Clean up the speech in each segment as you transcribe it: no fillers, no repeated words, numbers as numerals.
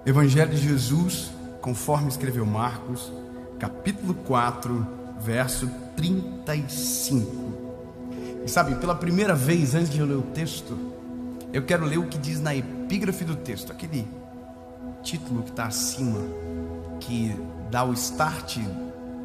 Evangelho de Jesus, conforme escreveu Marcos, capítulo 4, verso 35. E sabe, pela primeira vez, antes de eu ler o texto, eu quero ler o que diz na epígrafe do texto, aquele título que está acima, que dá o start,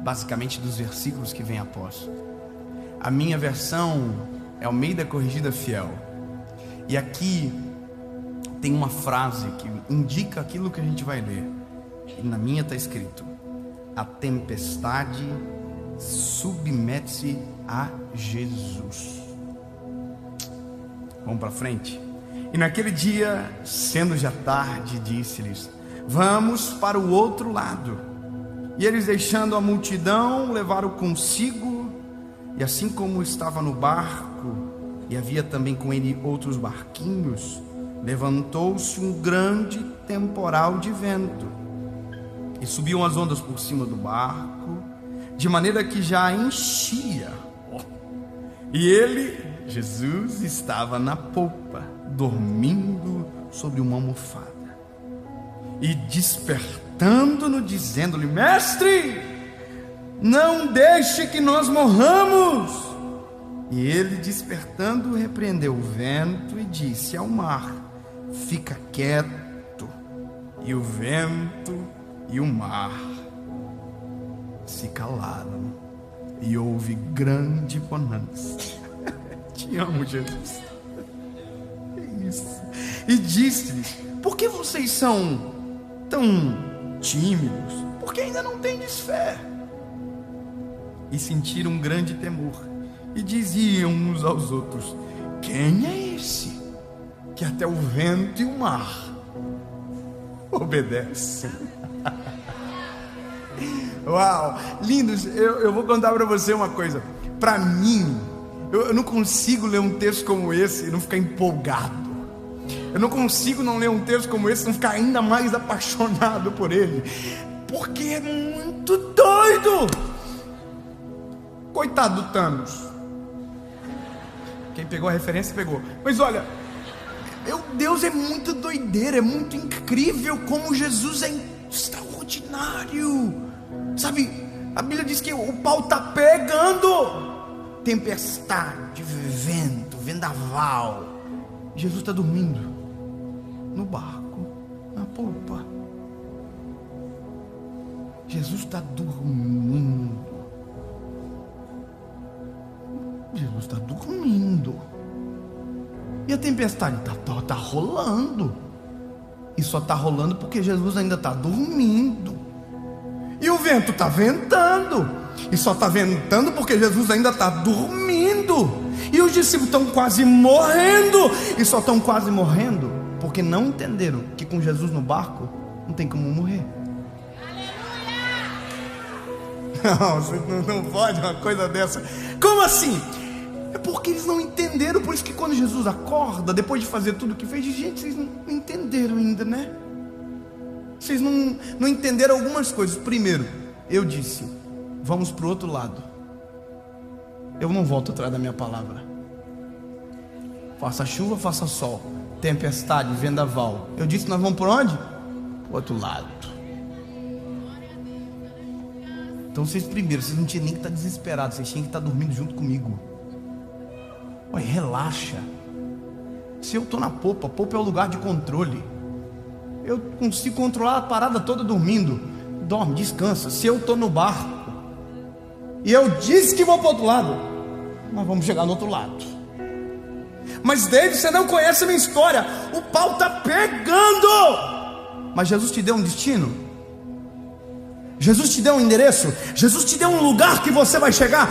basicamente, dos versículos que vem após. A minha versão é Almeida Corrigida Fiel. E aqui tem uma frase que indica aquilo que a gente vai ler. E na minha está escrito: a tempestade submete-se a Jesus. Vamos para frente. E naquele dia, sendo já tarde, disse-lhes: vamos para o outro lado. E eles, deixando a multidão, levaram consigo. E assim como estava no barco, e havia também com ele outros barquinhos, levantou-se um grande temporal de vento, e subiam as ondas por cima do barco, de maneira que já enchia. E ele, Jesus, estava na popa, dormindo sobre uma almofada. E despertando-no, dizendo-lhe: mestre, não deixe que nós morramos. E ele, despertando, repreendeu o vento e disse ao mar: fica quieto. E o vento e o mar se calaram, e houve grande bonança. Te amo, Jesus. É isso. E disse-lhes: por que vocês são tão tímidos? Porque ainda não tendes fé. E sentiram um grande temor, e diziam uns aos outros: quem é esse que até o vento e o mar obedecem? Uau, lindos. Eu vou contar para você uma coisa. Para mim, eu não consigo ler um texto como esse e não ficar empolgado. Eu não consigo não ler um texto como esse e não ficar ainda mais apaixonado por ele, porque é muito doido. Coitado do Thanos. Quem pegou a referência pegou. Mas olha, meu Deus, é muito doideira, é muito incrível como Jesus é extraordinário. Sabe, a Bíblia diz que o pau está pegando, tempestade, vento, vendaval. Jesus está dormindo no barco, na popa. Jesus está dormindo. Jesus está dormindo. E a tempestade está rolando. E só está rolando porque Jesus ainda está dormindo. E o vento está ventando. E só está ventando porque Jesus ainda está dormindo. E os discípulos estão quase morrendo. E só estão quase morrendo porque não entenderam que com Jesus no barco não tem como morrer. Não, você não pode uma coisa dessa. Como assim? É porque eles não entenderam. Por isso que quando Jesus acorda, depois de fazer tudo o que fez, gente, vocês não entenderam ainda, né? Vocês não entenderam algumas coisas. Primeiro, eu disse: vamos para o outro lado. Eu não volto atrás da minha palavra. Faça chuva, faça sol, tempestade, vendaval. Eu disse: nós vamos para onde? Para o outro lado. Então vocês não tinham nem que estar desesperados, vocês tinham que estar dormindo junto comigo. Olha, relaxa. Se eu estou na popa, a popa é o lugar de controle. Eu consigo controlar a parada toda dormindo. Dorme, descansa. Se eu estou no barco e eu disse que vou para o outro lado, nós vamos chegar no outro lado. Mas David, você não conhece a minha história. O pau está pegando. Mas Jesus te deu um destino. Jesus te deu um endereço. Jesus te deu um lugar que você vai chegar.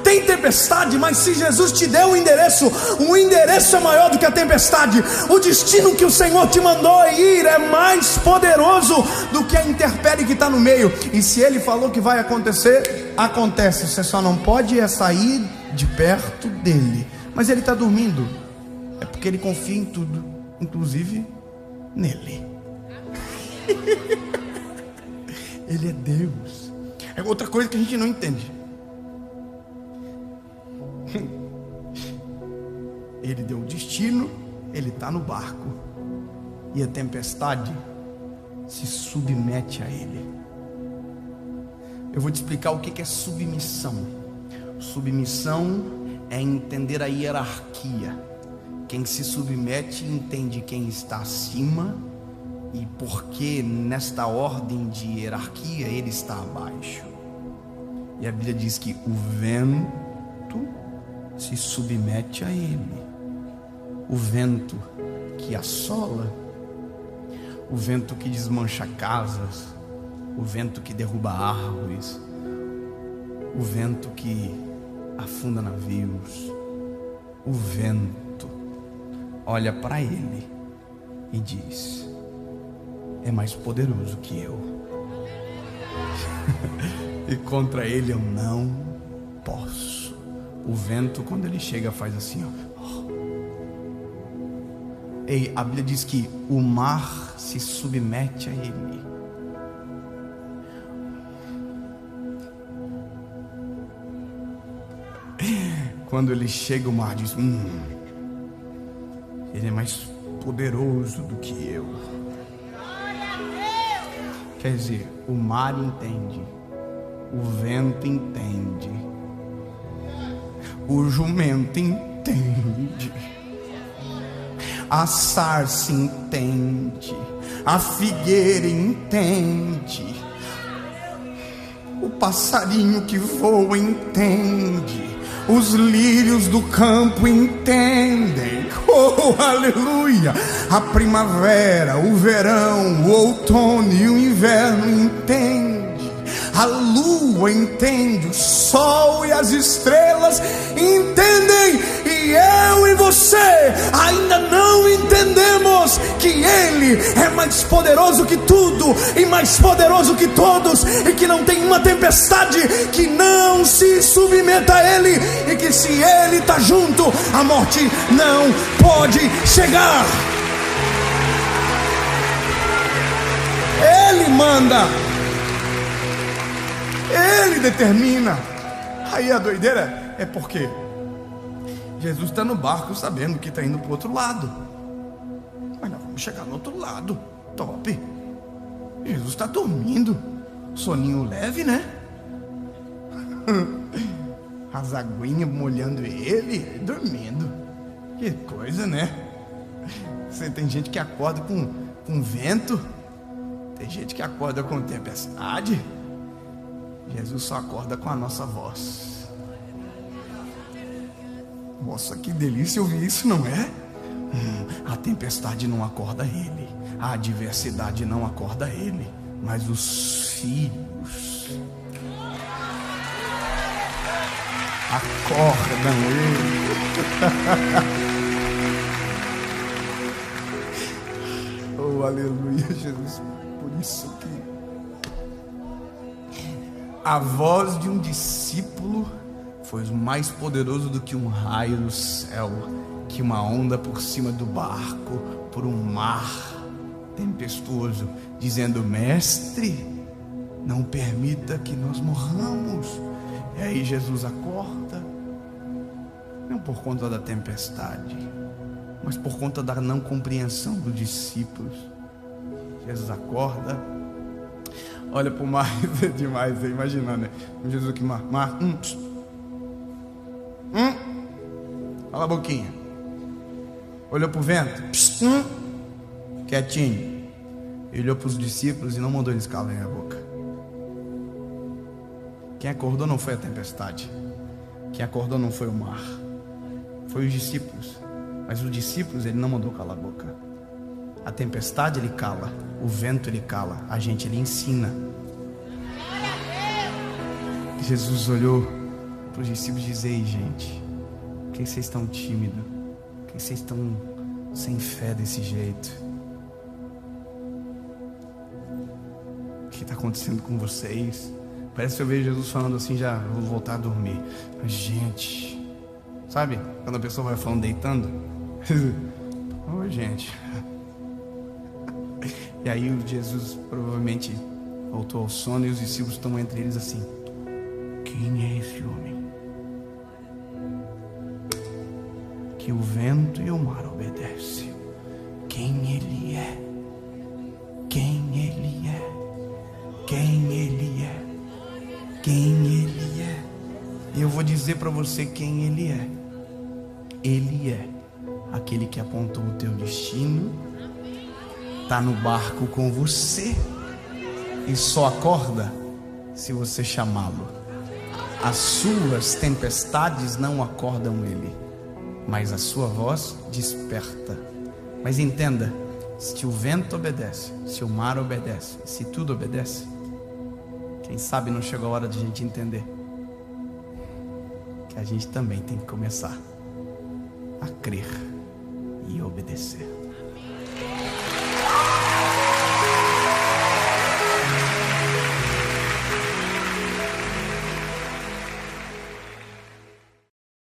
Tem tempestade, mas se Jesus te deu um endereço, o endereço é maior do que a tempestade. O destino que o Senhor te mandou ir é mais poderoso do que a intempérie que está no meio. E se Ele falou que vai acontecer, acontece. Você só não pode sair de perto dele. Mas Ele está dormindo. É porque Ele confia em tudo, inclusive nele. Ele é Deus. É outra coisa que a gente não entende. Ele deu o destino, ele está no barco. E a tempestade se submete a Ele. Eu vou te explicar o que é submissão. Submissão é entender a hierarquia. Quem se submete entende quem está acima e porque nesta ordem de hierarquia ele está abaixo. E a Bíblia diz que o vento se submete a ele. O vento que assola, o vento que desmancha casas, o vento que derruba árvores, o vento que afunda navios, o vento olha para ele e diz: é mais poderoso que eu. E contra ele eu não posso. O vento, quando ele chega, faz assim, ó. E a Bíblia diz que o mar se submete a ele. Quando ele chega, o mar diz: ele é mais poderoso do que eu. Quer dizer, o mar entende, o vento entende, o jumento entende, a sarça entende, a figueira entende, o passarinho que voa entende, os lírios do campo entendem. Oh, aleluia! A primavera, o verão, o outono e o inverno entende. A lua entende, o sol e as estrelas entendem. E eu e você ainda não entendemos que Ele é mais poderoso que tudo e mais poderoso que todos, e que não tem uma tempestade que não se submeta a Ele, e que se Ele está junto, a morte não pode chegar. Ele manda, Ele determina. Aí a doideira é porque Jesus está no barco sabendo que está indo para o outro lado. Mas nós vamos chegar no outro lado. Top. Jesus está dormindo. Soninho leve, né? As aguinhas molhando ele, dormindo. Que coisa, né? Você tem gente que acorda com vento. Tem gente que acorda com tempestade. Jesus só acorda com a nossa voz. Nossa, que delícia ouvir isso, não é? A tempestade não acorda ele, a adversidade não acorda ele, mas os filhos acordam ele. Oh, aleluia, Jesus. Por isso que a voz de um discípulo foi mais poderoso do que um raio do céu, que uma onda por cima do barco, por um mar tempestuoso, dizendo: mestre, não permita que nós morramos. E aí Jesus acorda, não por conta da tempestade, mas por conta da não compreensão dos discípulos. Jesus acorda, olha para o mar, é demais, imagina, né? Jesus aqui, mar, cala a boquinha. Olhou para o vento, quietinho. Ele olhou para os discípulos e não mandou eles calarem a boca. Quem acordou não foi a tempestade, quem acordou não foi o mar, foi os discípulos. Mas os discípulos ele não mandou calar a boca. A tempestade ele cala, o vento ele cala, a gente ele ensina. Jesus olhou para os discípulos e disse: ei, gente, por que vocês estão tímidos? Por que vocês estão sem fé desse jeito? O que está acontecendo com vocês? Parece que eu vejo Jesus falando assim: já vou voltar a dormir. Mas, gente, sabe quando a pessoa vai falando deitando? Ô, gente. E aí Jesus provavelmente voltou ao sono e os discípulos estão entre eles assim: quem é esse homem que o vento e o mar obedecem? Quem ele é? Quem ele dizer para você quem Ele é. Ele é aquele que apontou o teu destino, está no barco com você e só acorda se você chamá-lo. As suas tempestades não acordam Ele, mas a sua voz desperta. Mas entenda, se o vento obedece, se o mar obedece, se tudo obedece, quem sabe não chegou a hora de a gente entender que a gente também tem que começar a crer e obedecer.